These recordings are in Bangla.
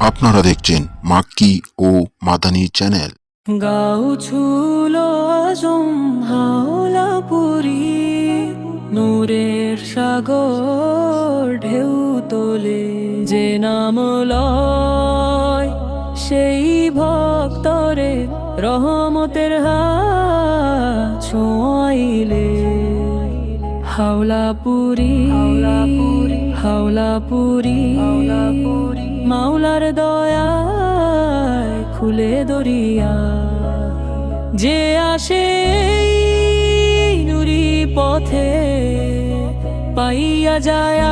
আপনারা দেখছেন মাক্কি ও মাদানী চ্যানেল। গাও ছুলো আজম হাওলাপুরি, নূরের সাগর ঢেউ তোলে, যে নাম লয় সেই ভক্তরে রহমতের হাত ছোঁয়াইলে। হাওলাপুরি হাওলাপুরি হাওলাপুরি মাওলার দয়ায় খুলে দরিয়া, যে আসে এই নুরি পথে পাইয়া যায়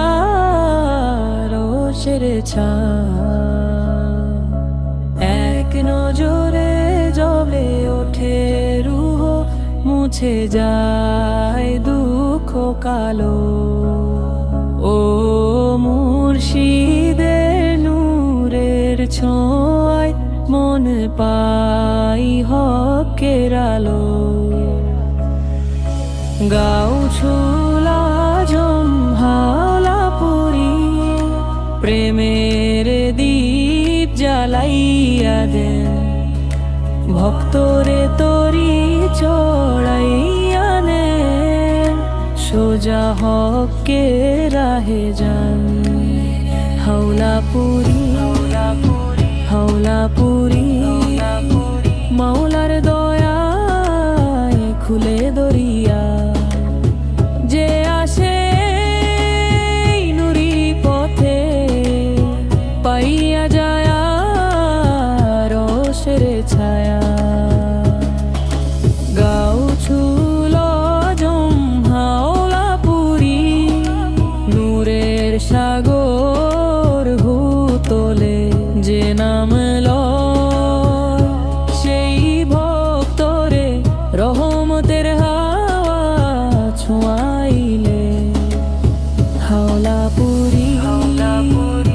রোষের ছায়া। এক নজরে জ্বলে ওঠে রুহ, মুছে যায় দুঃখ কালো। ও মুর্শিদের নূরের ছোঁয়ায় মন পাই হকের আলো। গাও ছুলা আজম হাওলাপুরি, প্রেমের দীপ জ্বালাইয়া দেন, ভক্তরে তরি চড়াইয়া নেন, সোজা হকে রাহে যান। হাওলাপুরি হাওলাপুরি মাওলার দয়ায় খুলে দরিয়া, যে আসে এই নুরি পথে পাইয়া যায় রোষের ছায়া। গাও ছুলো আজম হাওলাপুরি, নূরের সাগর হু তোলে, যে নাম লয় সেই ভক্তরে রহমতের হাওয়া ছোঁয়াইলে। হাওলাপুরি হাওলাপুরি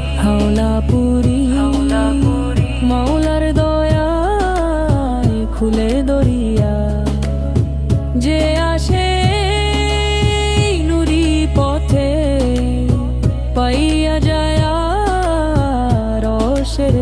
মাওলার দয়ায় খুলে দরিয়া, যে আসে এই নুরি পথে পাইয়া যায় রোষের